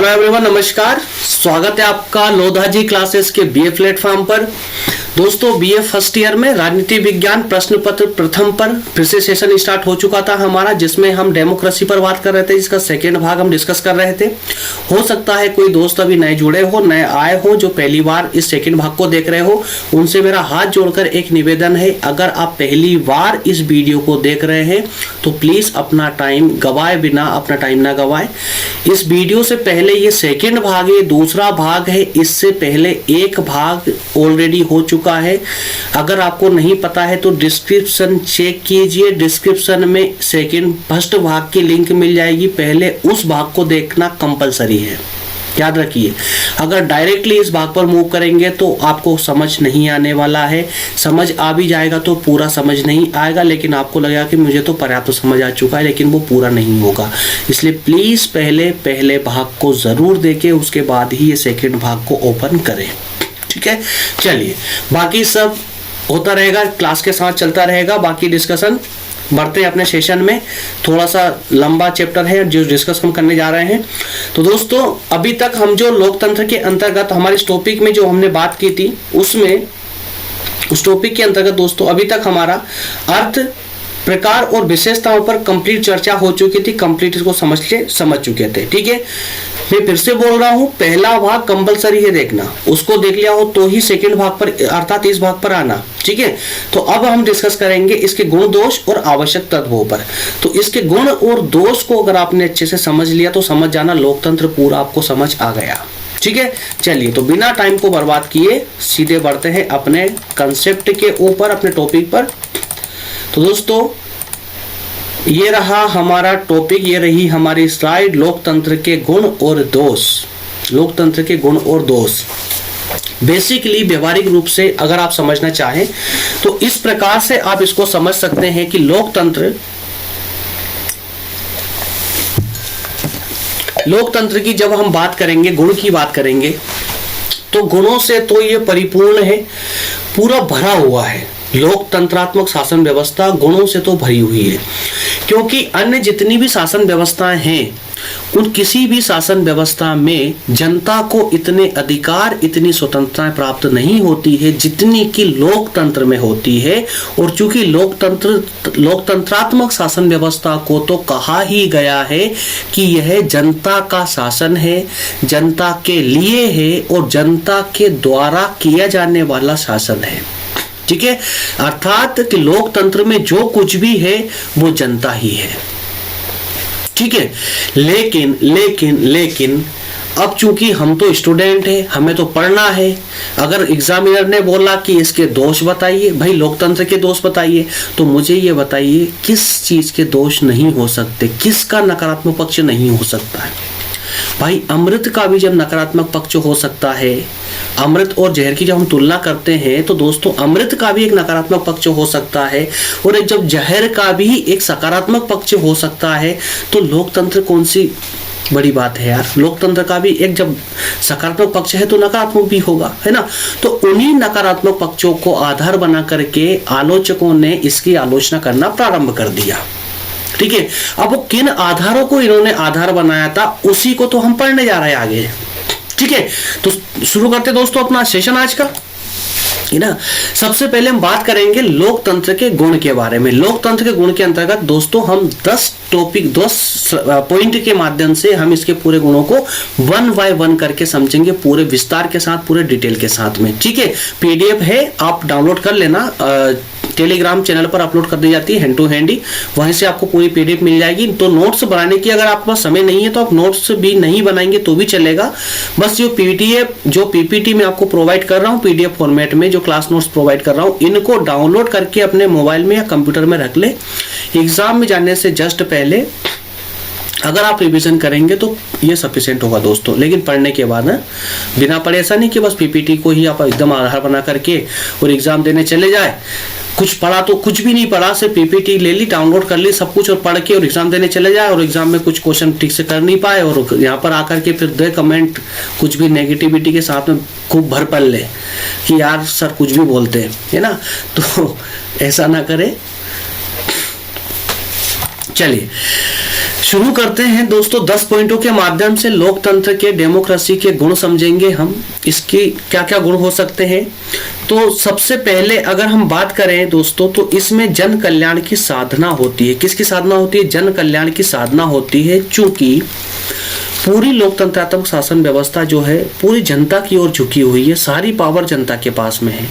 Hello everyone, नमस्कार। स्वागत है आपका लोधा जी क्लासेस के बीए प्लेटफॉर्म पर। दोस्तों, बीए फर्स्ट ईयर में राजनीति विज्ञान प्रश्न पत्र प्रथम पर फिर से सेशन स्टार्ट हो चुका था हमारा, जिसमें हम डेमोक्रेसी पर बात कर रहे थे, जिसका सेकेंड भाग हम डिस्कस कर रहे थे। हो सकता है कोई दोस्त अभी नए जुड़े हो, नए आए हो, जो पहली बार इस सेकेंड भाग को देख रहे हो, उनसे मेरा हाथ जोड़कर एक निवेदन है, अगर आप पहली बार इस वीडियो को देख रहे हैं तो प्लीज अपना टाइम गवाए बिना अपना टाइम ना गवाए। इस वीडियो से पहले ये सेकेंड भाग है, दूसरा भाग है, इससे पहले एक भाग ऑलरेडी हो चुका है। अगर आपको नहीं पता है तो डिस्क्रिप्शन चेक कीजिए, डिस्क्रिप्शन में सेकेंड फर्स्ट भाग की लिंक मिल जाएगी, पहले उस भाग को देखना कंपलसरी है, याद रखिए। अगर डायरेक्टली इस भाग पर मूव करेंगे तो आपको समझ नहीं आने वाला है, समझ आ भी जाएगा तो पूरा समझ नहीं आएगा, लेकिन आपको लगेगा कि मुझे तो पर्याप्त समझ आ चुका है, लेकिन वो पूरा नहीं होगा। इसलिए प्लीज पहले भाग को जरूर देखें, उसके बाद ही ये सेकेंड भाग को ओपन करें, ठीक है। चलिए, बाकी सब होता रहेगा, क्लास के साथ चलता रहेगा, बाकी डिस्कशन बढ़ते हैं अपने सेशन में। थोड़ा सा लंबा चैप्टर है जो डिस्कस हम करने जा रहे हैं। तो दोस्तों, अभी तक हम जो लोकतंत्र के अंतर्गत हमारे इस टॉपिक में जो हमने बात की थी, उसमें उस टॉपिक के अंतर्गत दोस्तों अभी तक हमारा अर्थ, प्रकार और विशेषताओं पर कंप्लीट चर्चा हो चुकी थी, कंप्लीट इसको समझ चुके थे, ठीक है। मैं फिर से बोल रहा हूं, पहला भाग कंपलसरी है देखना, उसको देख लिया हो तो ही सेकंड भाग पर अर्थात इस भाग पर आना, ठीक है। तो अब हम डिस्कस करेंगे इसके गुण दोष और आवश्यक तत्वों पर। तो इसके गुण और दोष को अगर आपने अच्छे से समझ लिया तो समझ जाना लोकतंत्र पूरा आपको समझ आ गया, ठीक है। चलिए, तो बिना टाइम को बर्बाद किए सीधे बढ़ते हैं अपने कंसेप्ट के ऊपर, अपने टॉपिक पर। तो दोस्तों, ये रहा हमारा टॉपिक, ये रही हमारी स्लाइड, लोकतंत्र के गुण और दोष। लोकतंत्र के गुण और दोष बेसिकली व्यवहारिक रूप से अगर आप समझना चाहें तो इस प्रकार से आप इसको समझ सकते हैं कि लोकतंत्र की जब हम बात करेंगे, गुण की बात करेंगे, तो गुणों से तो ये परिपूर्ण है, पूरा भरा हुआ है। लोकतंत्रात्मक शासन व्यवस्था गुणों से तो भरी हुई है, क्योंकि अन्य जितनी भी शासन व्यवस्थाएं हैं, उन किसी भी शासन व्यवस्था में जनता को इतने अधिकार, इतनी स्वतंत्रताएं प्राप्त नहीं होती है जितनी कि लोकतंत्र में होती है। और चूंकि लोकतंत्रात्मक शासन व्यवस्था को तो कहा ही गया है कि यह जनता का शासन है, जनता के लिए है और जनता के द्वारा किया जाने वाला शासन है, ठीक है। अर्थात कि लोकतंत्र में जो कुछ भी है वो जनता ही है, ठीक है। लेकिन अब चूंकि हम तो स्टूडेंट हैं, हमें तो पढ़ना है। अगर एग्जामिनर ने बोला कि इसके दोष बताइए, भाई लोकतंत्र के दोष बताइए, तो मुझे ये बताइए किस चीज के दोष नहीं हो सकते, किसका नकारात्मक पक्ष नहीं हो सकता है। भाई, अमृत का भी जब नकारात्मक पक्ष हो सकता है, अमृत और जहर की जब हम तुलना करते हैं तो दोस्तों अमृत का भी एक नकारात्मक पक्ष हो सकता है, और एक जब जहर का भी एक सकारात्मक पक्ष हो सकता है, तो लोकतंत्र कौन सी बड़ी बात है यार। लोकतंत्र का भी एक जब सकारात्मक पक्ष है तो नकारात्मक भी होगा, है ना। तो उन्हीं नकारात्मक पक्षों को आधार बना करके आलोचकों ने इसकी आलोचना करना प्रारंभ कर दिया, ठीक है। अब वो किन आधारों को इन्होंने आधार बनाया था, उसी को तो हम पढ़ने जा रहे हैं आगे, ठीक है। तो शुरू करते दोस्तों अपना सेशन आज का, है ना। सबसे पहले हम बात करेंगे लोकतंत्र के गुण के बारे में। लोकतंत्र के गुण के अंतर्गत दोस्तों हम 10 पॉइंट के माध्यम से हम इसके पूरे गुणों को 1 बाय 1 करके समझेंगे, पूरे विस्तार के साथ, पूरे डिटेल के साथ में, ठीक है। पीडीएफ है, आप डाउनलोड कर लेना, टेलीग्राम चैनल पर अपलोड कर दी जाती है हैंड टू हैंड ही, वहीं से आपको पूरी पीडीएफ मिल जाएगी। तो नोट्स बनाने की अगर आपके पास समय नहीं है तो आप नोट्स भी नहीं बनाएंगे तो भी चलेगा, बस जो पीडीएफ, जो पीपीटी में आपको प्रोवाइड कर रहा हूँ पीडीएफ फॉर्मेट में, जो क्लास नोट्स प्रोवाइड कर रहा हूँ, इनको डाउनलोड करके अपने मोबाइल में या कंप्यूटर में रख ले। एग्जाम में जाने से जस्ट पहले अगर आप रिवीजन करेंगे तो ये सफिशिएंट होगा दोस्तों। लेकिन पढ़ने के बाद बिना पढ़े ऐसा नहीं कि बस पीपीटी को ही आप एकदम आधार बना करके और एग्जाम देने चले जाए। कुछ पढ़ा तो कुछ भी नहीं पढ़ा, सिर्फ पीपीटी ले ली, डाउनलोड कर ली सब कुछ और पढ़ के और एग्जाम देने चले जाए, और एग्जाम में कुछ क्वेश्चन ठीक से कर नहीं पाए और यहाँ पर आकर के फिर दे कमेंट कुछ भी नेगेटिविटी के साथ में खूब भर पड़ ले कि यार सर कुछ भी बोलते हैं, है ना। तो ऐसा ना करें। चलिए, शुरू करते हैं दोस्तों। 10 पॉइंटों के माध्यम से लोकतंत्र के, डेमोक्रेसी के गुण समझेंगे हम, इसकी क्या क्या गुण हो सकते हैं। तो सबसे पहले अगर हम बात करें दोस्तों, तो इसमें जन कल्याण की साधना होती है। किसकी साधना होती है? जन कल्याण की साधना होती है। चूंकि पूरी लोकतंत्रात्मक शासन व्यवस्था जो है पूरी जनता की ओर झुकी हुई है, सारी पावर जनता के पास में है।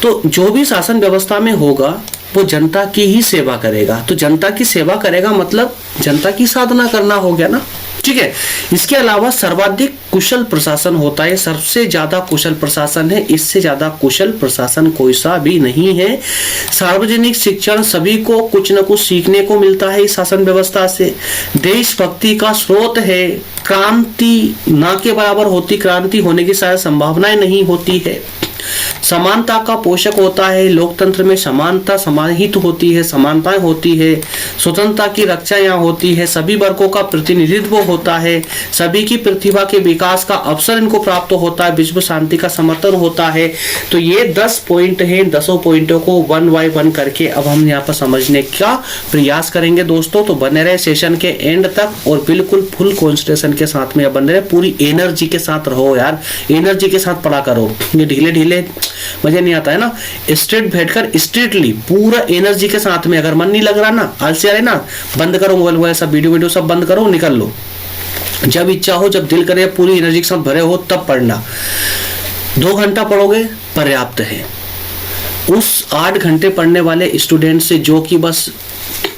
तो जो भी शासन व्यवस्था में होगा वो जनता की ही सेवा करेगा। तो जनता की सेवा करेगा मतलब जनता की साधना करना हो गया ना, ठीक है। इसके अलावा सर्वाधिक कुशल प्रशासन होता है, सबसे ज्यादा कुशल प्रशासन है, इससे ज्यादा कुशल प्रशासन कोई सा भी नहीं है। सार्वजनिक शिक्षण, सभी को कुछ न कुछ सीखने को मिलता है इस शासन व्यवस्था से। देशभक्ति का स्रोत है, क्रांति ना के बराबर होती, क्रांति होने की शायद संभावनाएं नहीं होती है। समानता का पोषक होता है, लोकतंत्र में समानता समाहित होती है, समानताएं होती है। स्वतंत्रता की रक्षा यहाँ होती है, सभी वर्गों का प्रतिनिधित्व होता है, सभी की प्रतिभा के विकास का अवसर इनको प्राप्त होता है, विश्व शांति का समर्थन होता है। तो ये 10 पॉइंट हैं। 10 पॉइंटों को 1 बाय 1 करके अब हम यहाँ पर समझने का प्रयास करेंगे दोस्तों। तो बने रहे सेशन के एंड तक और बिल्कुल फुल कॉन्सेंट्रेशन के साथ में बने रहे, पूरी एनर्जी के साथ रहो यार, एनर्जी के साथ पढ़ा करो। ये ढीले ढीले मजा नहीं आता है ना। स्ट्रेट बैठकर स्ट्रेटली पूरा एनर्जी के साथ में, अगर मन नहीं लग रहा ना, आलसी आ रहे ना, बंद करो मोबाइल वगैरह सब, वीडियो सब बंद करो, निकल लो। जब इच्छा हो, जब दिल करे, पूरी एनर्जी के साथ भरे हो तब पढ़ना। 2 घंटा पढ़ोगे पर्याप्त है। उस 8 घंटे पढ़ने वाले स्टूडेंट से जो कि बस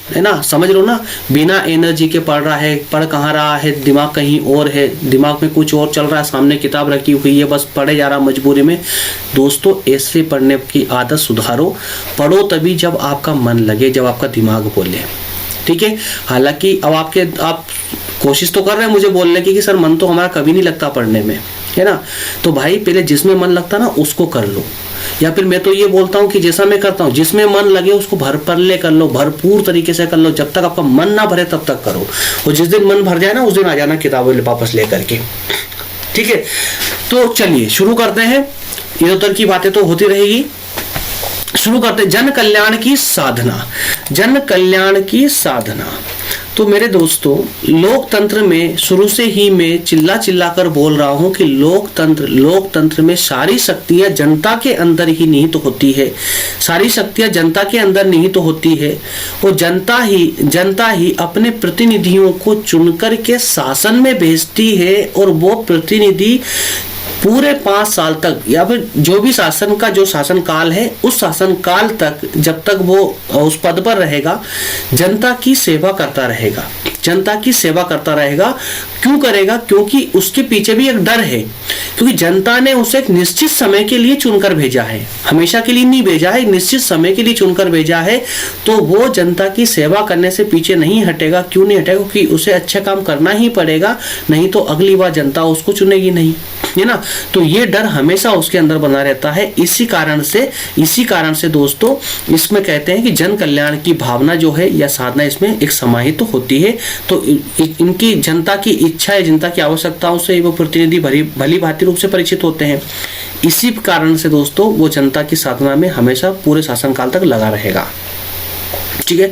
है ना, समझ लो ना, बिना एनर्जी के पढ़ रहा है, पढ़ कहाँ रहा है, दिमाग कहीं और है, दिमाग में कुछ और चल रहा है, सामने किताब रखी हुई है, बस पढ़े जा रहा मजबूरी में। दोस्तों ऐसे पढ़ने की आदत सुधारो। पढ़ो तभी जब आपका मन लगे, जब आपका दिमाग बोले, ठीक है। हालांकि अब आप कोशिश तो कर रहे हैं मुझे बोलने की कि सर मन तो हमारा कभी नहीं लगता पढ़ने में, है ना। तो भाई पहले जिसमें मन लगता ना उसको कर लो, या फिर मैं तो ये बोलता हूँ कि जैसा मैं करता हूँ, जिसमें मन लगे उसको भरपल्ले कर लो, भरपूर तरीके से कर लो। जब तक आपका मन ना भरे तब तक करो, और जिस दिन मन भर जाए ना उस दिन आ जाना किताबें वापस लेकर के, ठीक है। तो चलिए शुरू करते हैं। इधर उधर की बातें तो होती रहेगी, शुरू करते हैं। जन कल्याण की साधना, जन कल्याण की साधना। तो मेरे दोस्तों, लोकतंत्र में शुरू से ही मैं चिल्ला चिल्ला कर बोल रहा हूं कि लोकतंत्र में सारी शक्तियां जनता के अंदर ही निहित होती है, सारी शक्तियां जनता के अंदर निहित होती है, और जनता ही अपने प्रतिनिधियों को चुनकर के शासन में भेजती है, और वो प्रतिनिधि पूरे 5 साल तक, या फिर जो भी शासन का जो शासन काल है, उस शासन काल तक जब तक वो उस पद पर रहेगा, जनता की सेवा करता रहेगा, जनता की सेवा करता रहेगा। क्यों करेगा? क्योंकि उसके पीछे भी एक डर है, क्योंकि जनता ने उसे एक निश्चित समय के लिए चुनकर भेजा है, हमेशा के लिए नहीं भेजा है, एक निश्चित समय के लिए चुनकर भेजा है। तो वो जनता की सेवा करने से पीछे नहीं हटेगा। क्यों नहीं हटेगा? क्योंकि उसे अच्छा काम करना ही पड़ेगा, नहीं तो अगली बार जनता उसको चुनेगी नहीं, है ना। तो ये डर हमेशा उसके अंदर बना रहता है। इसी कारण से दोस्तों इसमें कहते हैं कि जन कल्याण की भावना जो है या साधना इसमें एक समाहित तो होती है। तो इनकी जनता की इच्छा है, जनता की आवश्यकताओं से वो प्रतिनिधि भली भांति रूप से परिचित होते हैं। इसी कारण से दोस्तों वो जनता की साधना में हमेशा पूरे शासनकाल तक लगा रहेगा, ठीक है।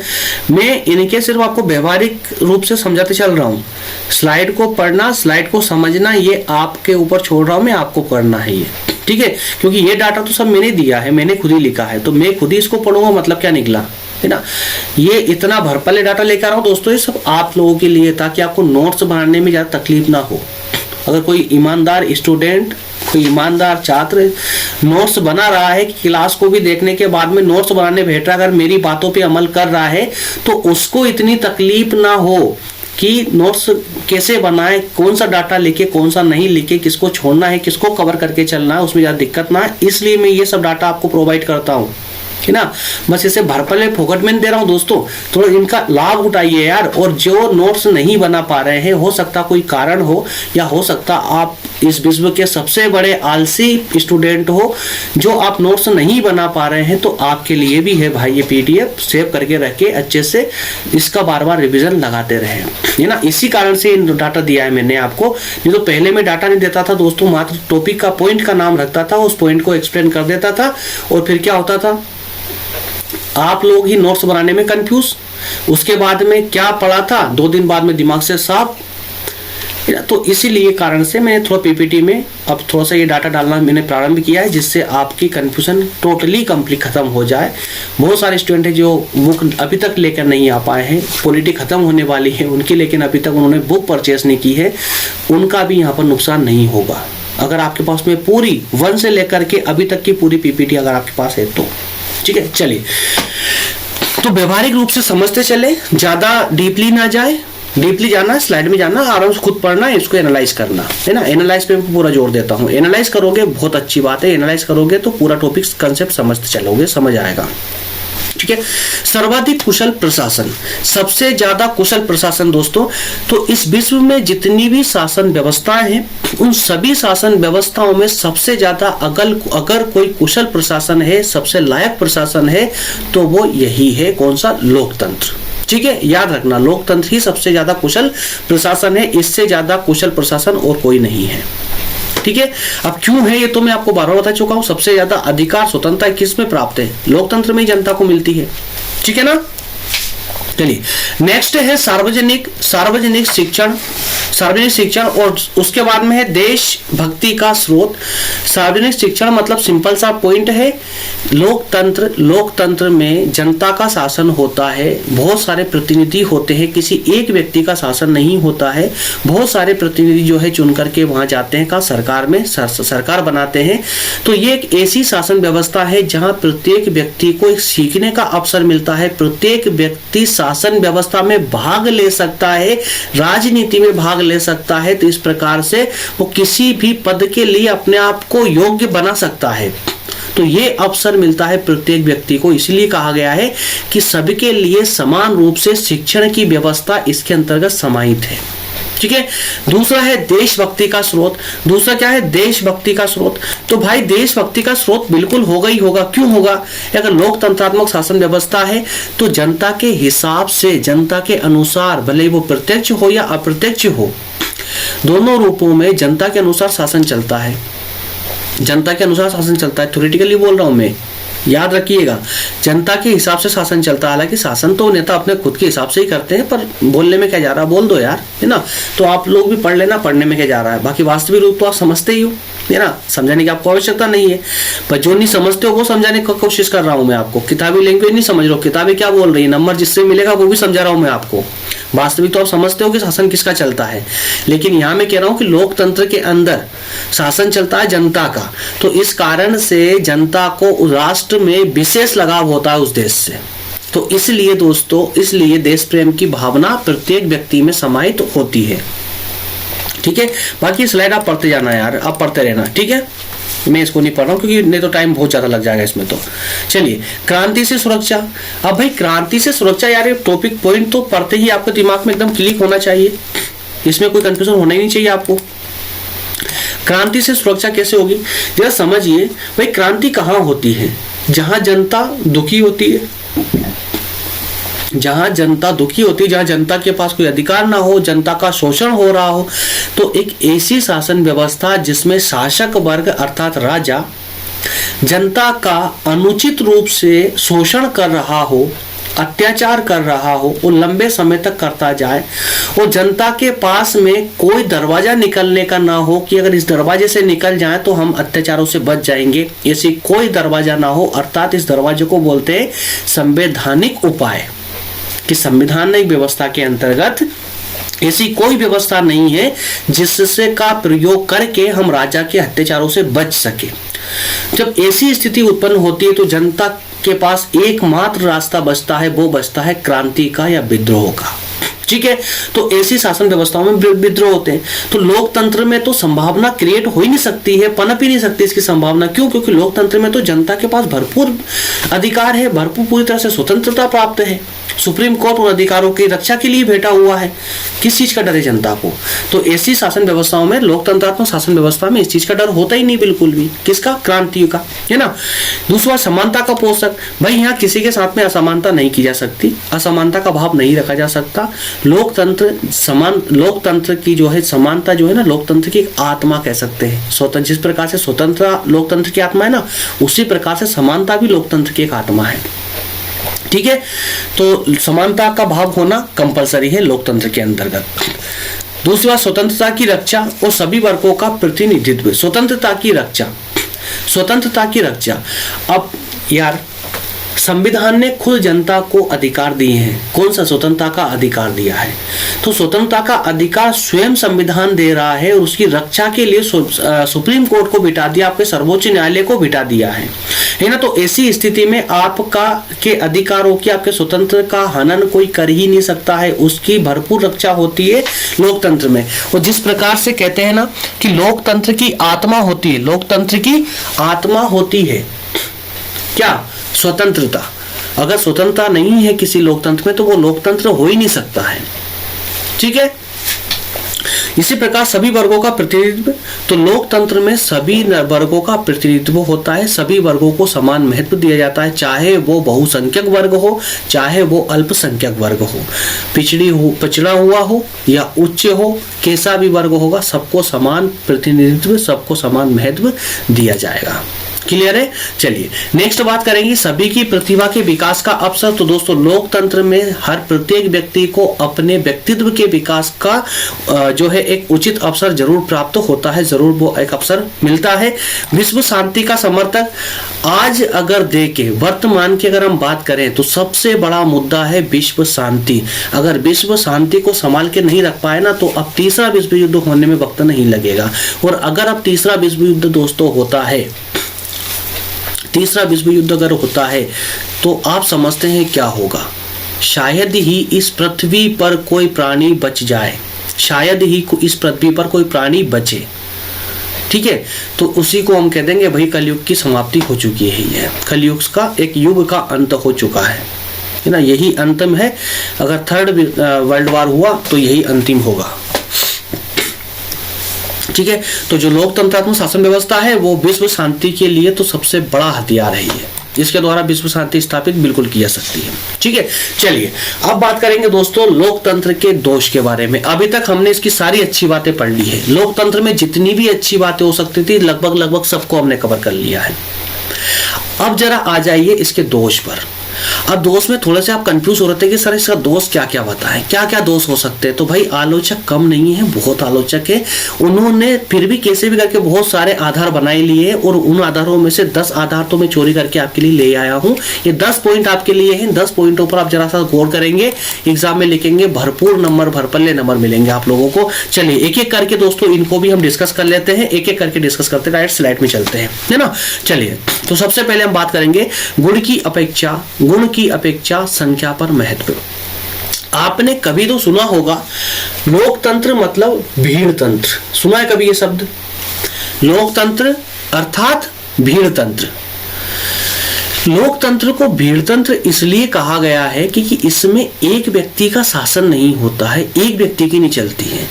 मैं इनके सिर्फ आपको व्यवहारिक रूप से समझाते चल रहा हूँ। स्लाइड को पढ़ना, स्लाइड को समझना, ये आपके ऊपर छोड़ रहा हूँ मैं, आपको करना है ये, ठीक है। क्योंकि ये डाटा तो सब मैंने दिया है, मैंने खुद ही लिखा है, तो मैं खुद ही इसको पढ़ूंगा, मतलब क्या निकला, है ना। ये इतना भरपले डाटा लेकर आ रहा हूँ दोस्तों, ये सब आप लोगों के लिए, ताकि आपको नोट्स बनाने में ज्यादा तकलीफ ना हो। अगर कोई ईमानदार स्टूडेंट, कोई ईमानदार छात्र नोट्स बना रहा है, क्लास को भी देखने के बाद में नोट्स बनाने बैठ रहा है, अगर मेरी बातों पे अमल कर रहा है, तो उसको इतनी तकलीफ ना हो कि नोट्स कैसे बनाए, कौन सा डाटा लिखे, कौन सा नहीं लिखे, किसको छोड़ना है, किसको कवर करके चलना है, उसमें ज़्यादा दिक्कत ना है। इसलिए मैं ये सब डाटा आपको प्रोवाइड करता हूँ, है ना। बस इसे भरपले फोकट में दे रहा हूँ दोस्तों, थोड़ा इनका लाभ उठाइए यार। और जो नोट्स नहीं बना पा रहे हैं, हो सकता कोई कारण हो, या हो सकता आप इस विश्व के सबसे बड़े आलसी स्टूडेंट हो, जो आप नोट्स नहीं बना पा रहे हैं, तो आपके लिए भी है भाई ये PDF सेव करके रखे, अच्छे से इसका बार बार रिविजन लगाते रहे, है ना। इसी कारण से डाटा दिया है मैंने आपको। नहीं तो पहले मैं डाटा नहीं देता था दोस्तों, मात्र टॉपिक का पॉइंट का नाम रखता था, उस पॉइंट को एक्सप्लेन कर देता था, और फिर क्या होता था, आप लोग ही नोट्स बनाने में कंफ्यूज, उसके बाद में क्या पढ़ा था, 2 दिन बाद में दिमाग से साफ। तो इसीलिए कारण से मैंने थोड़ा पीपीटी में अब थोड़ा सा ये डाटा डालना मैंने प्रारंभ किया है, जिससे आपकी कन्फ्यूजन टोटली कंप्लीट खत्म हो जाए। बहुत सारे स्टूडेंट हैं जो बुक अभी तक लेकर नहीं आ पाए हैं, पॉलिटी खत्म होने वाली है उनकी, लेकिन अभी तक उन्होंने बुक परचेस नहीं की है, उनका भी यहाँ पर नुकसान नहीं होगा अगर आपके पास में पूरी 1 से लेकर के अभी तक की पूरी पीपीटी अगर आपके पास है तो। ठीक है, चलिए तो व्यवहारिक रूप से समझते चले, ज्यादा डीपली ना जाए। डीपली जाना, स्लाइड में जाना, आराम से खुद पढ़ना, इसको एनालाइज करना है ना। एनालाइज पे पूरा जोर देता हूँ, एनालाइज करोगे बहुत अच्छी बात है, एनालाइज करोगे तो पूरा टॉपिक कंसेप्ट समझते चलोगे, समझ आएगा। ठीक है, सर्वाधिक कुशल प्रशासन, सबसे ज्यादा कुशल प्रशासन दोस्तों, तो इस विश्व में जितनी भी शासन व्यवस्थाएं हैं उन सभी शासन व्यवस्थाओं में सबसे ज्यादा अगर कोई कुशल प्रशासन है, सबसे लायक प्रशासन है, तो वो यही है, कौन सा, लोकतंत्र। ठीक है, याद रखना, लोकतंत्र ही सबसे ज्यादा कुशल प्रशासन है, इससे ज्यादा कुशल प्रशासन और कोई नहीं है। ठीक है, अब क्यों है ये तो मैं आपको बार बार बता चुका हूं। सबसे ज्यादा अधिकार स्वतंत्रता किस में प्राप्त है, लोकतंत्र में ही जनता को मिलती है। ठीक है ना। चलिए नेक्स्ट है सार्वजनिक शिक्षण और उसके बाद में है देशभक्ति का स्रोत। सार्वजनिक शिक्षण मतलब सिंपल सा पॉइंट है, लोकतंत्र में जनता का शासन होता है, बहुत सारे प्रतिनिधि होते हैं, किसी एक व्यक्ति का शासन नहीं होता है, बहुत सारे प्रतिनिधि जो है चुन करके वहां जाते हैं, का सरकार में सरकार बनाते हैं। तो ये एक ऐसी शासन व्यवस्था है जहां प्रत्येक व्यक्ति को एक सीखने का अवसर मिलता है, प्रत्येक व्यक्ति शासन व्यवस्था में भाग ले सकता है, राजनीति में भाग ले सकता है, तो इस प्रकार से वो किसी भी पद के लिए अपने आप को योग्य बना सकता है। तो ये अवसर मिलता है प्रत्येक व्यक्ति को, इसलिए कहा गया है कि सबके लिए समान रूप से शिक्षण की व्यवस्था इसके अंतर्गत समाहित है। ठीक है, दूसरा है देशभक्ति का स्रोत। दूसरा क्या है, देशभक्ति का स्रोत। तो भाई देशभक्ति का स्रोत बिल्कुल होगा ही होगा। क्यों होगा, अगर लोकतंत्रात्मक शासन व्यवस्था है तो जनता के हिसाब से, जनता के अनुसार, भले वो प्रत्यक्ष हो या अप्रत्यक्ष हो, दोनों रूपों में जनता के अनुसार शासन चलता है, जनता के अनुसार शासन चलता है। थ्योरेटिकली बोल रहा हूं मैं, याद रखिएगा, जनता के हिसाब से शासन चलता है। हालांकि शासन तो नेता अपने खुद के हिसाब से ही करते हैं, पर बोलने में क्या जा रहा है, बोल दो यार, है ना। तो आप लोग भी पढ़ लेना, पढ़ने में क्या जा रहा है, बाकी वास्तविक रूप तो आप समझते ही हो, है ना, समझाने की आपको आवश्यकता नहीं है। पर जो नहीं समझते हो वो समझाने की कोशिश कर रहा हूं मैं आपको। किताबी लैंग्वेज नहीं समझ रहे हो, किताबें क्या बोल रही है, नंबर जिससे मिलेगा वो भी समझा रहा हूं मैं आपको। वास्तविक तो आप समझते हो कि शासन किसका चलता है, लेकिन यहां मैं कह रहा हूं कि लोकतंत्र के अंदर शासन चलता है जनता का, तो इस कारण से जनता को राष्ट्र में विशेष लगाव होता है उस देश से। तो इसलिए दोस्तों, इसलिए देश प्रेम की भावना प्रत्येक व्यक्ति में समाहित होती है। ठीक है, बाकी स्लाइड आप पढ़ते जाना यार, आप पढ़ते रहना। ठीक है, मैं इसको नहीं पढ़ रहा हूं क्योंकि नहीं तो टाइम बहुत ज्यादा लग जाएगा इसमें। तो चलिए, क्रांति से सुरक्षा। अब भाई क्रांति से सुरक्षा यार, ये टॉपिक पॉइंट तो पढ़ते ही आपके दिमाग में एकदम क्लिक होना चाहिए, इसमें कोई कंफ्यूजन होना ही नहीं चाहिए आपको। क्रांति से सुरक्षा कैसे होगी, जरा समझिए। भाई क्रांति कहाँ होती है, जहां जनता दुखी होती है, जहां जनता दुखी होती है, जहां जनता के पास कोई अधिकार ना हो, जनता का शोषण हो रहा हो, तो एक ऐसी शासन व्यवस्था जिसमें शासक वर्ग अर्थात राजा जनता का अनुचित रूप से शोषण कर रहा हो, अत्याचार कर रहा हो, वो लंबे समय तक करता जाए, और जनता के पास में कोई दरवाजा निकलने का ना हो कि अगर इस दरवाजे से निकल जाए तो हम अत्याचारों से बच जाएंगे, ऐसी कोई दरवाजा ना हो। अर्थात इस दरवाजे को बोलते हैं संवैधानिक उपाय, कि संविधानिक व्यवस्था के अंतर्गत ऐसी कोई व्यवस्था नहीं है जिससे का प्रयोग करके हम राजा के अत्याचारों से बच सके। जब ऐसी स्थिति उत्पन्न होती है तो जनता के पास एकमात्र रास्ता बचता है, वो बचता है क्रांति का या विद्रोह का। ठीक है, तो ऐसी शासन व्यवस्थाओं में विद्रोह होते हैं। तो लोकतंत्र में तो संभावना क्रिएट हो ही नहीं सकती है, पनप ही नहीं सकती इसकी संभावना। क्यों, क्योंकि लोकतंत्र में तो जनता के पास भरपूर अधिकार है, भरपूर पूरी तरह से स्वतंत्रता प्राप्त है। सुप्रीम कोर्ट उन अधिकारों की रक्षा के लिए बैठा हुआ है, किस चीज का डर है जनता को। तो ऐसी शासन व्यवस्थाओं में, लोकतंत्रात्मक शासन व्यवस्था में इस चीज का डर होता ही नहीं बिल्कुल भी। किसका, क्रांति का, है ना। दूसरा समानता का पोषक। भाई यहाँ किसी के साथ में असमानता नहीं की जा सकती, असमानता का भाव नहीं रखा जा सकता। लोकतंत्र की जो है समानता जो है ना, लोकतंत्र की आत्मा कह सकते हैं। स्वतंत्र, जिस प्रकार से स्वतंत्रता लोकतंत्र की आत्मा है ना, उसी प्रकार से समानता भी लोकतंत्र की एक आत्मा है। ठीक ठीक है, तो समानता का भाव होना कंपलसरी है लोकतंत्र के अंतर्गत। दूसरी बात, स्वतंत्रता की रक्षा और सभी वर्गों का प्रतिनिधित्व। स्वतंत्रता की रक्षा, स्वतंत्रता की रक्षा। अब यार संविधान ने खुद जनता को अधिकार दिए हैं। कौन सा स्वतंत्रता का अधिकार दिया है? तो स्वतंत्रता का अधिकार स्वयं संविधान दे रहा है और उसकी रक्षा के लिए सुप्रीम कोर्ट को बिठा दिया, आपके सर्वोच्च न्यायालय को बिठा दिया है ना। तो ऐसी स्थिति में आपका के अधिकारों की, आपके स्वतंत्र का हनन कोई कर ही नहीं सकता है। उसकी भरपूर रक्षा होती है लोकतंत्र में। और जिस प्रकार से कहते हैं ना कि लोकतंत्र की आत्मा होती है, लोकतंत्र की आत्मा होती है क्या? स्वतंत्रता। अगर स्वतंत्रता नहीं है किसी लोकतंत्र में तो वो लोकतंत्र हो ही नहीं सकता है। ठीक है, इसी प्रकार सभी वर्गों का प्रतिनिधित्व। तो लोकतंत्र में सभी वर्गों का प्रतिनिधित्व होता है, सभी वर्गों को समान महत्व दिया जाता है, चाहे वो बहुसंख्यक वर्ग हो, चाहे वो अल्पसंख्यक वर्ग हो, पिछड़ा हुआ हो या उच्च हो, कैसा भी वर्ग होगा, सबको समान प्रतिनिधित्व, सबको समान महत्व दिया जाएगा। क्लियर है? चलिए नेक्स्ट बात करेंगे सभी की प्रतिभा के विकास का अवसर। तो दोस्तों लोकतंत्र में हर प्रत्येक व्यक्ति को अपने व्यक्तित्व के विकास का जो है एक उचित अवसर जरूर प्राप्त होता है, जरूर वो एक अवसर मिलता है। विश्व शांति का समर्थक। आज अगर देखें वर्तमान की अगर हम बात करें तो सबसे बड़ा मुद्दा है विश्व शांति। अगर विश्व शांति को संभाल के नहीं रख पाए ना तो अब तीसरा विश्व युद्ध होने में वक्त नहीं लगेगा। और अगर अब तीसरा विश्व युद्ध दोस्तों होता है, तीसरा विश्व युद्ध अगर होता है तो आप समझते हैं क्या होगा? शायद ही इस पृथ्वी पर कोई प्राणी बच जाए, शायद ही इस पृथ्वी पर कोई प्राणी बचे। ठीक है, तो उसी को हम कह देंगे भाई कलयुग की समाप्ति हो चुकी है, कलयुग का एक युग का अंत हो चुका है ना, यही अंतिम है। अगर थर्ड वर्ल्ड वॉर हुआ तो यही अंतिम होगा। ठीक है, तो जो लोकतंत्रात्मक शासन व्यवस्था है वो विश्व शांति के लिए तो सबसे बड़ा हथियार है ये, जिसके द्वारा विश्व शांति स्थापित बिल्कुल की जा सकती है। ठीक है, चलिए अब बात करेंगे दोस्तों लोकतंत्र के दोष के बारे में। अभी तक हमने इसकी सारी अच्छी बातें पढ़ ली है, लोकतंत्र में जितनी भी अच्छी बातें हो सकती थी लगभग सबको हमने कवर कर लिया है। अब जरा आ जाइए इसके दोष पर। अब दोष में थोड़े से आप कंफ्यूज हो रहे थे कि सर इसका दोष क्या क्या बताएं, क्या क्या दोष हो सकते हैं। तो भाई आलोचक कम नहीं है, बहुत आलोचक है। उन्होंने फिर भी कैसे भी करके बहुत सारे आधार बनाए लिए और उन आधारों में से 10 आधार तो मैं चोरी करके आपके लिए ले आया हूं। ये 10 पॉइंट आपके लिए हैं। 10 पॉइंटों पर आप जरा सा गौर करेंगे, एग्जाम में लिखेंगे, भरपूर नंबर, भरपल्ले नंबर मिलेंगे आप लोगों को। चलिए एक एक करके दोस्तों इनको भी हम डिस्कस कर लेते हैं, एक एक करके डिस्कस करते हैं, डायरेक्ट स्लाइड में चलते हैं, है ना। चलिए तो सबसे पहले हम बात करेंगे गुण की अपेक्षा संख्या पर महत्व। आपने कभी तो सुना होगा लोकतंत्र मतलब भीड़ तंत्र, सुना है कभी ये शब्द? लोकतंत्र अर्थात भीड़ तंत्र। लोकतंत्र को भीड़तंत्र इसलिए कहा गया है क्योंकि इसमें एक व्यक्ति का शासन नहीं होता है, एक व्यक्ति की नहीं चलती है।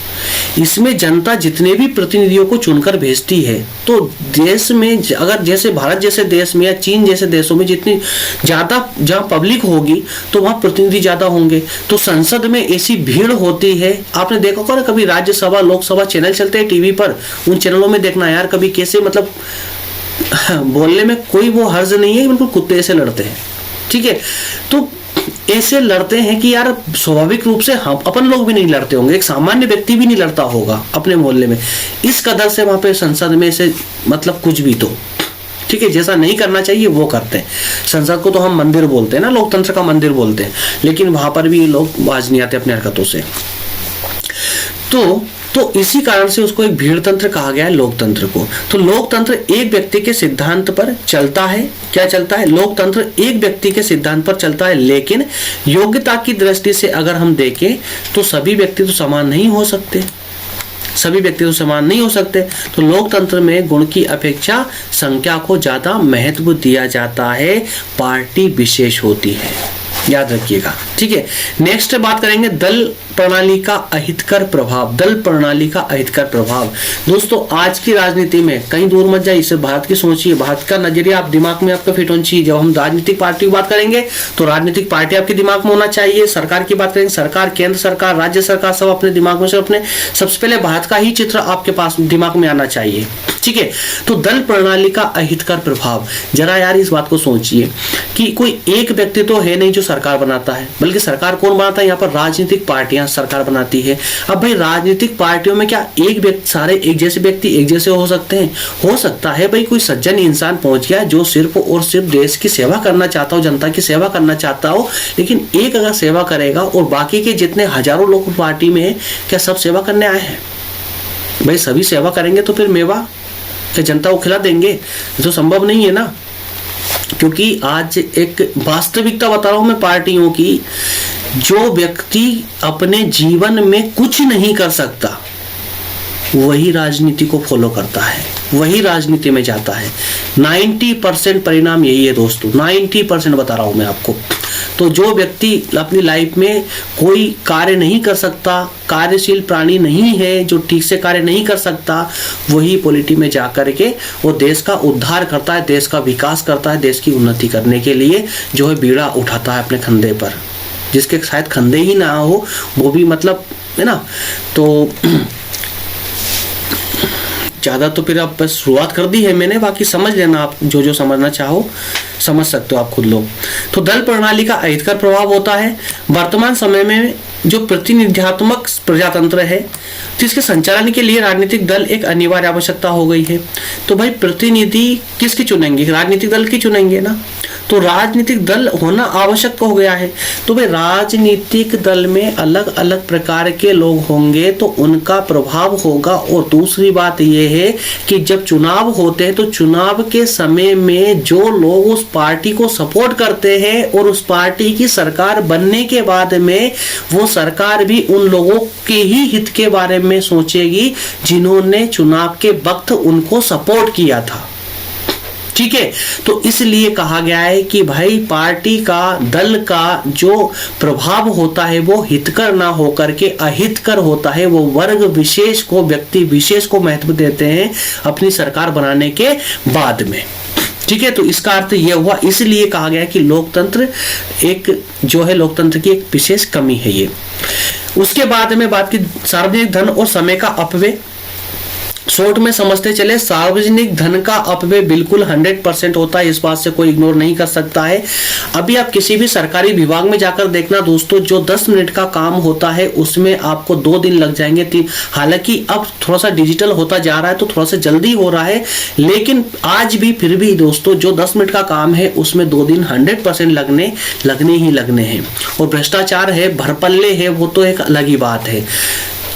इसमें जनता जितने भी प्रतिनिधियों को चुनकर भेजती है, तो देश में अगर जैसे भारत जैसे देश में या चीन जैसे देशों में जितनी ज्यादा जहाँ पब्लिक होगी तो वहाँ प्रतिनिधि ज्यादा होंगे। तो संसद में ऐसी भीड़ होती है। आपने देखा होगा कभी राज्यसभा लोकसभा चैनल चलते हैं टीवी पर, उन चैनलों में देखना यार कभी कैसे मतलब बोलने में कोई वो हर्ज नहीं है, बिल्कुल कुत्ते से लड़ते हैं। ठीक है, तो ऐसे लड़ते हैं कि यार स्वाभाविक रूप से हम अपन लोग भी नहीं लड़ते होंगे, एक सामान्य व्यक्ति भी नहीं लड़ता होगा अपने मोहल्ले में। इस कदर से वहां पे संसद में से मतलब कुछ भी तो ठीक है जैसा नहीं करना चाहिए वो करते हैं। संसद को तो हम मंदिर बोलते हैं ना, लोकतंत्र का मंदिर बोलते हैं, लेकिन वहां पर भी लोग बाज नहीं आते अपनी हरकतों से। तो इसी कारण से उसको एक भीड़ तंत्र कहा गया है लोकतंत्र को। तो लोकतंत्र एक व्यक्ति के सिद्धांत पर चलता है। क्या चलता है? लोकतंत्र एक व्यक्ति के सिद्धांत पर चलता है, लेकिन योग्यता की दृष्टि से अगर हम देखें तो सभी व्यक्ति तो समान नहीं हो सकते, सभी व्यक्ति तो समान नहीं हो सकते। तो लोकतंत्र में गुण की अपेक्षा संख्या को ज्यादा महत्व दिया जाता है, पार्टी विशेष होती है, याद रखिएगा। ठीक है, नेक्स्ट बात करेंगे दल प्रणाली का अहितकर प्रभाव, दल प्रणाली का अहितकर प्रभाव। दोस्तों आज की राजनीति में कहीं दूर मत जाइए, इसे भारत की सोचिए, भारत का नजरिया आप दिमाग में आपका फिट होना चाहिए। जब हम राजनीतिक पार्टी की बात करेंगे तो राजनीतिक पार्टी आपके दिमाग में होना चाहिए। सरकार की बात करेंगे, सरकार, केंद्र सरकार, राज्य सरकार, सब अपने दिमाग में से अपने सबसे पहले भारत का ही चित्र आपके पास दिमाग में आना चाहिए। ठीक है, तो दल प्रणाली का अहितकर प्रभाव, जरा यार इस बात को सोचिए कि कोई एक व्यक्ति तो है नहीं जो सरकार बनाता है, बल्कि सरकार कौन बनाता है? यहाँ पर राजनीतिक पार्टियां सरकार बनाती है। अब भाई राजनीतिक पार्टियों में क्या एक व्यक्ति, सारे एक जैसे व्यक्ति एक जैसे हो सकते हैं? हो सकता है भाई कोई सज्जन इंसान पहुंच गया जो सिर्फ और सिर्फ देश की सेवा करना चाहता हो, जनता की सेवा करना चाहता हो, लेकिन एक अगर सेवा करेगा और बाकी के जितने हजारों लोग पार्टी में हैं, क्या सब सेवा करने आए हैं? भाई सभी सेवा करेंगे तो फिर मेवा क्या जनता को खिला देंगे? तो संभव नहीं है ना। क्योंकि आज एक वास्तविकता बता रहा हूं मैं पार्टियों की, जो व्यक्ति अपने जीवन में कुछ नहीं कर सकता वही राजनीति को फॉलो करता है, वही राजनीति में जाता है। 90% परिणाम यही है दोस्तों, 90% बता रहा हूं मैं आपको। तो जो व्यक्ति अपनी लाइफ में कोई कार्य नहीं कर सकता, कार्यशील प्राणी नहीं है, जो ठीक से कार्य नहीं कर सकता, वही पॉलिटिक्स में जाकर के वो देश का उद्धार करता है, देश का विकास करता है, देश की उन्नति करने के लिए जो है बीड़ा उठाता है अपने कंधे पर। जिसके शायद कंधे ही ना हो वो भी मतलब है ना। तो ज़्यादा तो फिर आप बस शुरुआत कर दी है मैंने, बाकी समझ लेना, आप जो जो समझना चाहो समझ सकते हो आप खुद लोग। तो दल प्रणाली का अहितकर प्रभाव होता है। वर्तमान समय में जो प्रतिनिधित्वात्मक प्रजातंत्र है, तो इसके संचालन के लिए राजनीतिक दल एक अनिवार्य आवश्यकता हो गई है। तो भाई प्रतिनिधि किसकी चुनेंगे? राजनीतिक दल की चुनेंगे ना। तो राजनीतिक दल होना आवश्यक हो गया है। तो भाई राजनीतिक दल में अलग अलग प्रकार के लोग होंगे तो उनका प्रभाव होगा। और दूसरी बात यह है कि जब चुनाव होते हैं तो चुनाव के समय में जो लोग उस पार्टी को सपोर्ट करते हैं और उस पार्टी की सरकार बनने के बाद में वो सरकार भी उन लोगों के ही हित के बारे में सोचेगी जिन्होंने चुनाव के वक्त उनको सपोर्ट किया था। ठीक है, तो इसलिए कहा गया है कि भाई पार्टी का, दल का जो प्रभाव होता है वो हितकर ना होकर के अहितकर होता है। वो वर्ग विशेष को, व्यक्ति विशेष को महत्व देते हैं अपनी सरकार बनाने के बाद में। ठीक है, तो इसका अर्थ यह हुआ, इसलिए कहा गया कि लोकतंत्र एक जो है, लोकतंत्र की एक विशेष कमी है ये। उसके बाद में बात की सार्वजनिक धन और समय का अपव्यय। शॉर्ट में समझते चले, सार्वजनिक धन का अपव्यय बिल्कुल 100% होता है, इस बात से कोई इग्नोर नहीं कर सकता है। अभी आप किसी भी सरकारी विभाग में जाकर देखना दोस्तों, जो 10 मिनट का काम होता है उसमें आपको 2 दिन लग जाएंगे, 3। हालांकि अब थोड़ा सा डिजिटल होता जा रहा है तो थोड़ा सा जल्दी हो रहा है, लेकिन आज भी फिर भी दोस्तों जो 10 मिनट का काम है उसमें 2 दिन 100% लगने ही लगने हैं। और भ्रष्टाचार है, भरपल्ले है, वो तो एक अलग ही बात है।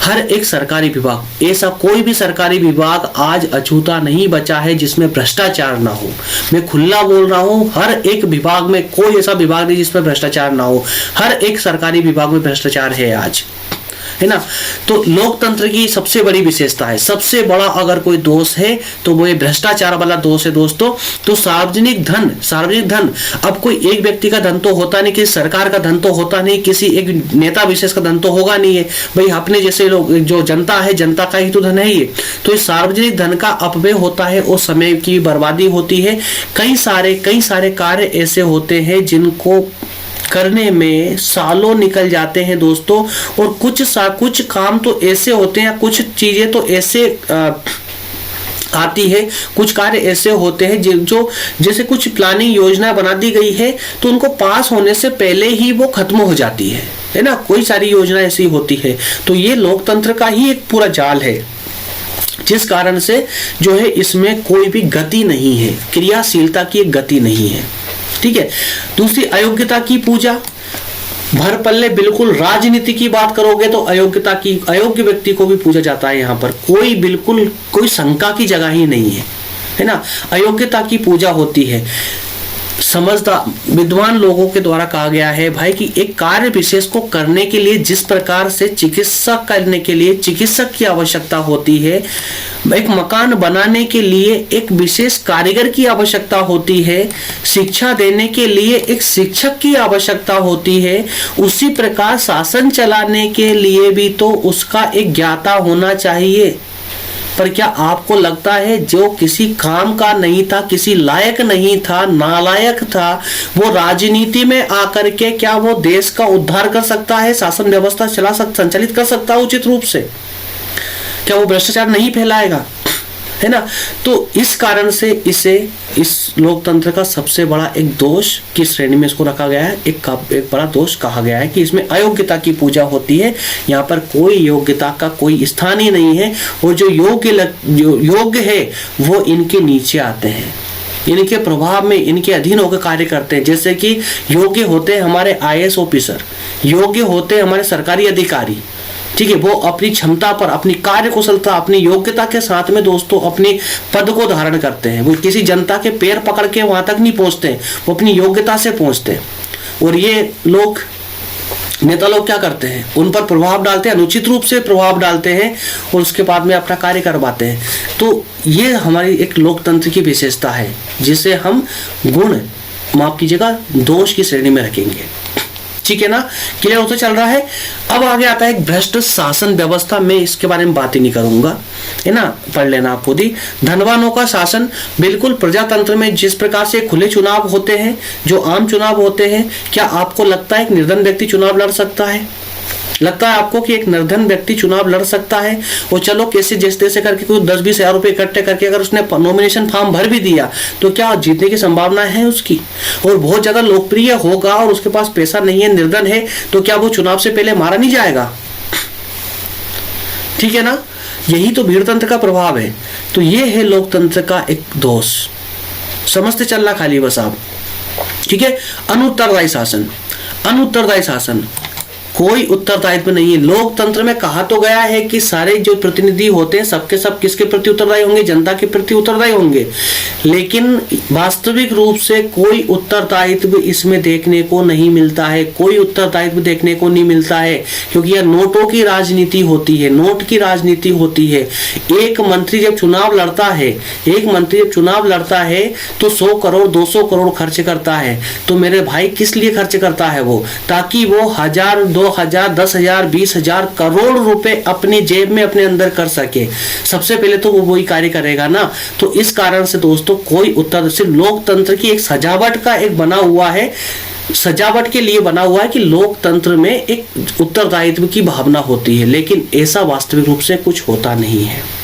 हर एक सरकारी विभाग, ऐसा कोई भी सरकारी विभाग आज अछूता नहीं बचा है जिसमें भ्रष्टाचार ना हो। मैं खुला बोल रहा हूं, हर एक विभाग में कोई ऐसा विभाग नहीं जिसमें भ्रष्टाचार ना हो। हर एक सरकारी विभाग में भ्रष्टाचार है आज, है ना। तो लोकतंत्र की सबसे बड़ी विशेषता है, सबसे बड़ा अगर कोई दोष है तो वो ये भ्रष्टाचार वाला दोष है दोस्तों। तो सार्वजनिक धन, अब कोई एक व्यक्ति का धन तो होता नहीं, किसी सरकार का धन तो होता नहीं, किसी एक नेता विशेष का धन तो होगा नहीं है भाई, अपने जैसे लोग, जो जनता है, जनता का ही तो धन है ये। तो इस सार्वजनिक धन का अपव्यय होता है और समय की बर्बादी होती है। कई सारे कार्य ऐसे होते हैं जिनको करने में सालों निकल जाते हैं दोस्तों। और कुछ काम तो ऐसे होते हैं, कुछ चीजें तो ऐसे आती है, कुछ कार्य ऐसे होते हैं जो जैसे कुछ प्लानिंग योजना बना दी गई है तो उनको पास होने से पहले ही वो खत्म हो जाती है ना। कोई सारी योजना ऐसी होती है। तो ये लोकतंत्र का ही एक पूरा जाल है, जिस कारण से जो है इसमें कोई भी गति नहीं है, क्रियाशीलता की एक गति नहीं है। ठीक है, दूसरी अयोग्यता की पूजा, भर पल्ले बिल्कुल राजनीति की बात करोगे तो अयोग्य व्यक्ति को भी पूजा जाता है। यहाँ पर कोई शंका की जगह ही नहीं है, है ना। अयोग्यता की पूजा होती है। समझदार विद्वान लोगों के द्वारा कहा गया है भाई कि एक कार्य विशेष को करने के लिए जिस प्रकार से चिकित्सा करने के लिए चिकित्सक की आवश्यकता होती है, एक मकान बनाने के लिए एक विशेष कारीगर की आवश्यकता होती है, शिक्षा देने के लिए एक शिक्षक की आवश्यकता होती है, उसी प्रकार शासन चलाने के लिए भी तो उसका एक ज्ञाता होना चाहिए। पर क्या आपको लगता है जो किसी काम का नहीं था, किसी लायक नहीं था, नालायक था, वो राजनीति में आकर के क्या वो देश का उद्धार कर सकता है, शासन व्यवस्था संचालित कर सकता है उचित रूप से? क्या वो भ्रष्टाचार नहीं फैलाएगा, है ना? तो इस कारण से इसे इस लोकतंत्र का सबसे बड़ा एक दोष की श्रेणी में इसको रखा गया है, एक बड़ा दोष कहा गया है कि इसमें अयोग्यता की पूजा होती है। यहाँ पर कोई योग्यता का कोई स्थान ही नहीं है, और जो योग्य है वो इनके नीचे आते हैं, इनके प्रभाव में, इनके अधीन होकर कार्य करते हैं। जैसे कि योग्य होते हैं हमारे IAS ऑफिसर, योग्य होते हैं हमारे सरकारी अधिकारी, ठीक है, वो अपनी क्षमता पर, अपनी कार्य कुशलता, अपनी योग्यता के साथ में दोस्तों अपने पद को धारण करते हैं। वो किसी जनता के पैर पकड़ के वहां तक नहीं पहुंचते, वो अपनी योग्यता से पहुंचते हैं। और ये लोग, नेता लोग क्या करते हैं, उन पर प्रभाव डालते हैं, अनुचित रूप से प्रभाव डालते हैं और उसके बाद में अपना कार्य करवाते हैं। तो ये हमारी एक लोकतंत्र की विशेषता है, जिसे हम गुण, माफ कीजिएगा, दोष की श्रेणी में रखेंगे। ठीक है ना, क्लियर होता चल रहा है। अब आगे आता है एक भ्रष्ट शासन व्यवस्था। मैं इसके बारे में बात ही नहीं करूंगा, है ना, पढ़ लेना आप खुद ही। धनवानों का शासन, बिल्कुल प्रजातंत्र में जिस प्रकार से खुले चुनाव होते हैं, जो आम चुनाव होते हैं, क्या आपको लगता है एक निर्धन व्यक्ति चुनाव लड़ सकता है? लगता है आपको कि एक निर्धन व्यक्ति चुनाव लड़ सकता है? और चलो कैसे जैसे तैसे करके कोई 10-20 हजार रुपए इकट्ठे करके अगर उसने नॉमिनेशन फॉर्म भर भी दिया तो क्या जीतने की संभावना है उसकी? और बहुत ज्यादा लोकप्रिय होगा और उसके पास पैसा नहीं है, निर्धन है, तो क्या वो चुनाव से पहले मारा नहीं जाएगा? ठीक है ना, यही तो भीड़तंत्र का प्रभाव है। तो ये है लोकतंत्र का एक दोष, समझते चलना खाली बस आप। ठीक है, अनुत्तरदायी शासन। अनुत्तरदायी शासन, कोई उत्तरदायित्व नहीं है। लोकतंत्र में कहा तो गया है कि सारे जो प्रतिनिधि होते हैं सबके सब किसके प्रति उत्तरदायी होंगे? जनता के प्रति उत्तरदायी होंगे। लेकिन वास्तविक रूप से कोई उत्तरदायित्व इसमें देखने को नहीं मिलता है, कोई उत्तरदायित्व देखने को नहीं मिलता है, क्योंकि यह नोटों की राजनीति होती है, नोट की राजनीति होती है। एक मंत्री जब चुनाव लड़ता है, तो 100 करोड़ 200 करोड़ खर्च करता है। तो मेरे भाई किस लिए खर्च करता है वो? ताकि वो 1000, 2000, 10,000, 20,000 करोड़ रुपए अपनी जेब में अपने अंदर कर सके। सबसे पहले तो वो वही कार्य करेगा ना। तो इस कारण से दोस्तों कोई उत्तर, सिर्फ लोकतंत्र की एक सजावट का एक बना हुआ है, सजावट के लिए बना हुआ है कि लोकतंत्र में एक उत्तरदायित्व की भावना होती है, लेकिन ऐसा वास्तविक रूप से कुछ होता नहीं है।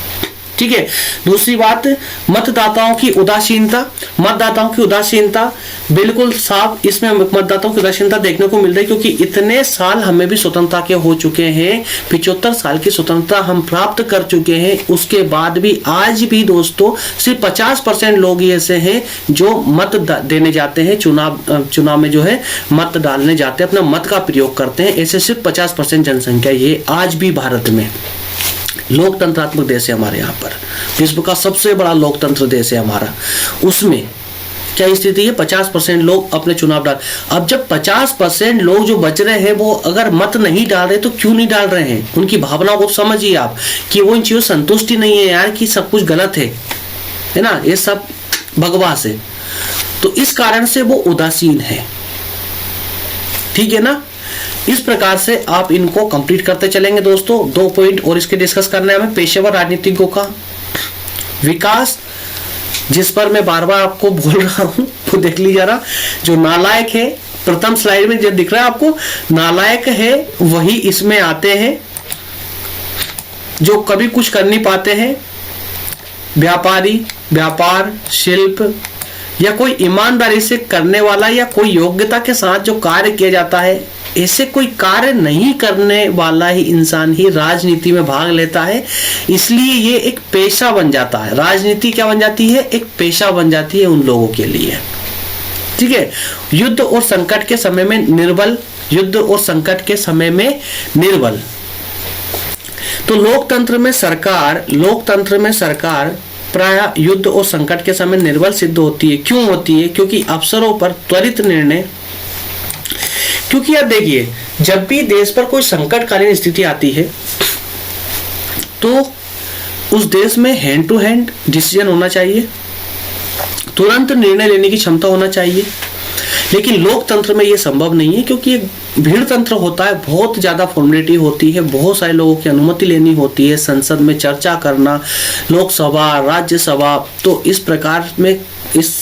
ठीक है, दूसरी बात, मतदाताओं की उदासीनता। मतदाताओं की उदासीनता बिल्कुल साफ, इसमें मतदाताओं की उदासीनता देखने को मिल रही है, क्योंकि इतने साल हमें भी स्वतंत्रता के हो चुके हैं, 75 साल की स्वतंत्रता हम प्राप्त कर चुके हैं। उसके बाद भी आज भी दोस्तों सिर्फ 50% लोग ही ऐसे हैं जो मत देने जाते हैं, चुनाव में जो है मत डालने जाते हैं, अपना मत का प्रयोग करते हैं। ऐसे सिर्फ 50% जनसंख्या ये आज भी भारत में। लोकतंत्रात्मक देश है हमारे यहाँ पर, विश्व का सबसे बड़ा लोकतंत्र देश है हमारा। उसमें क्या स्थिति है? 50% लोग अपने चुनाव डाल। अब जब 50% लोग जो बच रहे हैं वो अगर मत नहीं डाल रहे तो क्यों नहीं डाल रहे हैं? उनकी भावनाओं को समझिए आप कि वो इन चीजों संतुष्टि नहीं है यार कि सब कुछ गलत है ना, ये सब बकवास है। तो इस कारण से वो उदासीन है। ठीक है ना, इस प्रकार से आप इनको कंप्लीट करते चलेंगे दोस्तों। 2 पॉइंट और इसके डिस्कस करना है हमें। पेशेवर राजनीतिज्ञों का विकास, जिस पर मैं बार बार आपको बोल रहा हूं, वो देख लीजिए जरा। जो नालायक है, प्रथम स्लाइड में जो दिख रहा है आपको, नालायक है वही इसमें आते हैं, जो कभी कुछ कर नहीं पाते हैं। व्यापारी, व्यापार, शिल्प या कोई ईमानदारी से करने वाला या कोई योग्यता के साथ जो कार्य किया जाता है, ऐसे कोई कार्य नहीं करने वाला ही इंसान ही राजनीति में भाग लेता है। इसलिए ये एक पेशा बन जाता है। राजनीति क्या बन जाती है? एक पेशा बन जाती है उन लोगों के लिए। ठीक है, युद्ध और संकट के समय में निर्बल, युद्ध और संकट के समय में निर्बल। तो लोकतंत्र में सरकार प्रायः युद्ध और संकट के समय निर्बल सिद्ध होती है। क्यों होती है? क्योंकि अवसरों पर त्वरित निर्णय, क्योंकि यार देखिए, जब भी देश पर कोई संकटकालीन स्थिति आती है तो उस देश में हैंड टू हैंड डिसीजन होना चाहिए, तुरंत निर्णय लेने की क्षमता होना चाहिए। लेकिन लोकतंत्र में ये संभव नहीं है, क्योंकि एक भीड़ तंत्र होता है, बहुत ज़्यादा फॉर्मेलिटी होती है, बहुत सारे लोगों की अनुमति लेनी होती है, संसद में चर्चा करना, लोकसभा, राज्यसभा, तो इस प्रकार में इस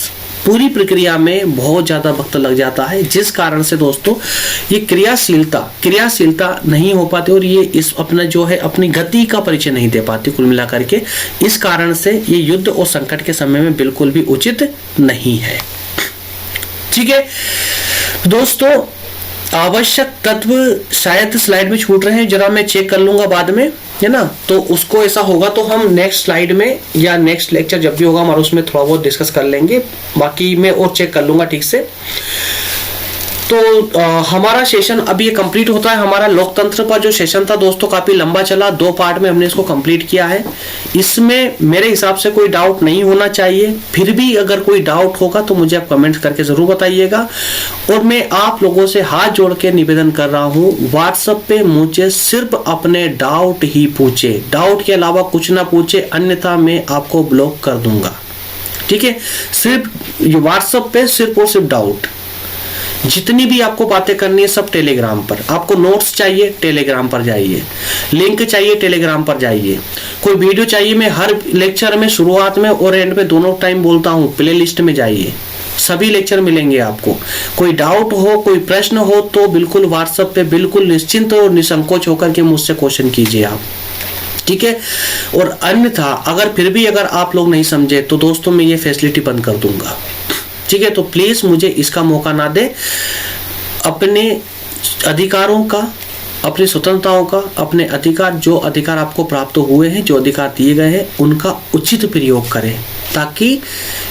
पूरी प्रक्रिया में बहुत ज़्यादा वक्त लग जाता है, जिस कारण से दोस्तों ये क्रियाशीलता नहीं हो पाती और ये इस अपना जो है अपनी गति का परिचय नहीं दे पाती कुल मिलाकर के। इस कारण से ये युद्ध और संकट के समय में बिल्कुल भी उचित नहीं है। ठीक है दोस्तों, आवश्यक तत्व शायद स्लाइड में छूट रहे हैं, जरा मैं चेक कर लूंगा बाद में, है ना। तो उसको ऐसा होगा तो हम नेक्स्ट स्लाइड में या नेक्स्ट लेक्चर जब भी होगा हमारा उसमें थोड़ा बहुत डिस्कस कर लेंगे, बाकी मैं और चेक कर लूंगा ठीक से। तो हमारा सेशन अब ये कंप्लीट होता है। हमारा लोकतंत्र पर जो सेशन था दोस्तों काफी लंबा चला, 2 पार्ट में हमने इसको कंप्लीट किया है। इसमें मेरे हिसाब से कोई डाउट नहीं होना चाहिए, फिर भी अगर कोई डाउट होगा तो मुझे आप कमेंट करके जरूर बताइएगा। और मैं आप लोगों से हाथ जोड़ के निवेदन कर रहा हूँ, व्हाट्सएप पे मुझे सिर्फ अपने डाउट ही पूछे, डाउट के अलावा कुछ ना पूछे, अन्यथा मैं आपको ब्लॉक कर दूंगा। ठीक है, सिर्फ व्हाट्सएप पे सिर्फ और सिर्फ डाउट, जितनी भी आपको बातें करनी है सब टेलीग्राम पर। आपको नोट्स चाहिए टेलीग्राम पर जाइए, लिंक चाहिए टेलीग्राम पर जाइए, कोई वीडियो चाहिए, मैं हर लेक्चर में शुरुआत में और एंड पे दोनों टाइम बोलता हूँ, प्ले लिस्ट में जाइए, सभी लेक्चर मिलेंगे आपको। कोई डाउट हो, कोई प्रश्न हो तो बिल्कुल व्हाट्सएप पे बिल्कुल निश्चिंत और निसंकोच होकर के मुझसे क्वेश्चन कीजिए आप। ठीक है, और अन्यथा अगर फिर भी अगर आप लोग नहीं समझे तो दोस्तों मैं ये फैसिलिटी बंद कर दूंगा। ठीक है, तो प्लीज मुझे इसका मौका ना दे। अपने अधिकारों का, अपनी स्वतंत्रताओं का, अपने अधिकार, जो अधिकार आपको प्राप्त हुए हैं, जो अधिकार दिए गए हैं, उनका उचित प्रयोग करें, ताकि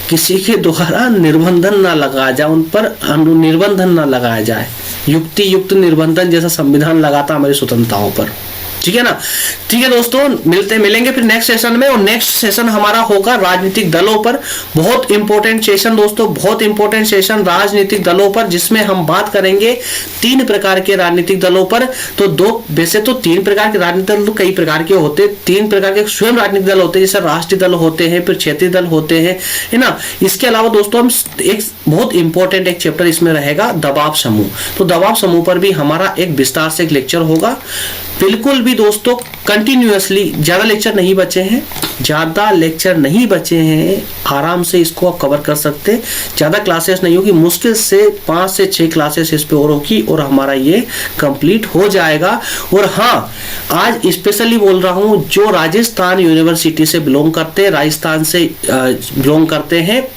किसी के द्वारा निर्बंधन ना लगाया जाए, उन पर निर्बंधन ना लगाया जाए, युक्ति युक्त निर्बंधन जैसा संविधान लगाता हमारी स्वतंत्रताओं पर। ठीक है ना। ठीक है दोस्तों, मिलेंगे फिर नेक्स्ट सेशन में, और नेक्स्ट सेशन हमारा होगा राजनीतिक दलों पर। बहुत इंपॉर्टेंट सेशन दोस्तों, बहुत इंपॉर्टेंट सेशन राजनीतिक दलों पर, जिसमें हम बात करेंगे 3 प्रकार के राजनीतिक दलों पर। तो वैसे तो 3 प्रकार के राजनीतिक दल तो कई प्रकार के होते हैं, 3 प्रकार के स्वयं राजनीतिक दल होते हैं, जैसे राष्ट्रीय दल होते हैं, फिर क्षेत्रीय दल होते हैं, है ना। इसके अलावा दोस्तों हम एक बहुत इंपॉर्टेंट एक चैप्टर इसमें रहेगा दबाव समूह। तो दबाव समूह पर भी हमारा एक विस्तार से एक लेक्चर होगा। बिल्कुल भी दोस्तों कंटिन्यूअसली, ज्यादा लेक्चर नहीं बचे हैं, आराम से इसको आप कवर कर सकते हैं। ज्यादा क्लासेस नहीं होगी, मुश्किल से 5 से 6 क्लासेस इस पे और होगी और हमारा ये कंप्लीट हो जाएगा। और हाँ, आज स्पेशली बोल रहा हूँ, जो राजस्थान यूनिवर्सिटी से बिलोंग करते हैं, राजस्थान से बिलोंग करते हैं,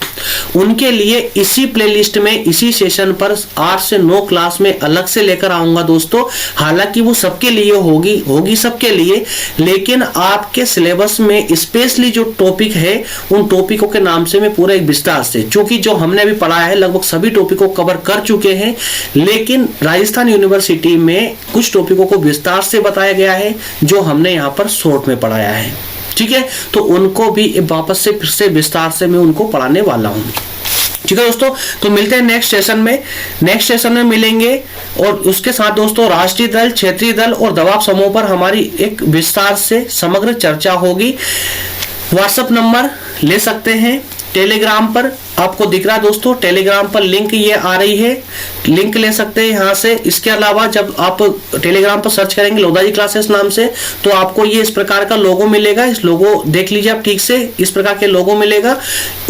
उनके लिए इसी प्लेलिस्ट में, इसी सेशन पर 8 से 9 क्लास में अलग से लेकर आऊंगा दोस्तों। हालांकि वो सबके लिए होगी सबके लिए, लेकिन आपके सिलेबस में स्पेशली जो टॉपिक है, उन टॉपिकों के नाम से मैं पूरा एक विस्तार से, क्योंकि जो हमने अभी पढ़ाया है लगभग सभी टॉपिकों को कवर कर चुके हैं, लेकिन राजस्थान यूनिवर्सिटी में कुछ टॉपिकों को विस्तार से बताया गया है जो हमने यहाँ पर शॉर्ट में पढ़ाया है। ठीक है, तो उनको भी वापस से फिर से विस्तार से मैं उनको पढ़ाने वाला हूँ। ठीक है दोस्तों, तो मिलते हैं नेक्स्ट सेशन में मिलेंगे। और उसके साथ दोस्तों राष्ट्रीय दल, क्षेत्रीय दल और दबाव समूह पर हमारी एक विस्तार से समग्र चर्चा होगी। व्हाट्सएप नंबर ले सकते हैं, टेलीग्राम पर आपको दिख रहा है दोस्तों, टेलीग्राम पर लिंक ये आ रही है, लिंक ले सकते हैं यहाँ से। इसके अलावा जब आप टेलीग्राम पर सर्च करेंगे लोधाजी क्लासेस नाम से, तो आपको ये इस प्रकार का लोगो मिलेगा। इस लोगो देख लीजिए आप ठीक से, इस प्रकार के लोगो मिलेगा।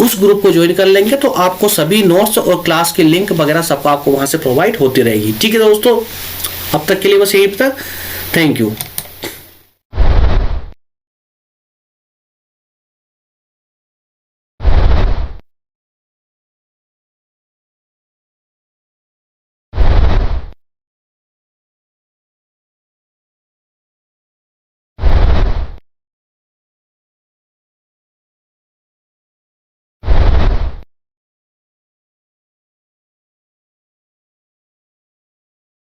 उस ग्रुप को ज्वाइन कर लेंगे तो आपको सभी नोट्स और क्लास के लिंक वगैरह सब आपको वहां से प्रोवाइड होती रहेगी। ठीक है दोस्तों, अब तक के लिए बस यही तक। Thank you.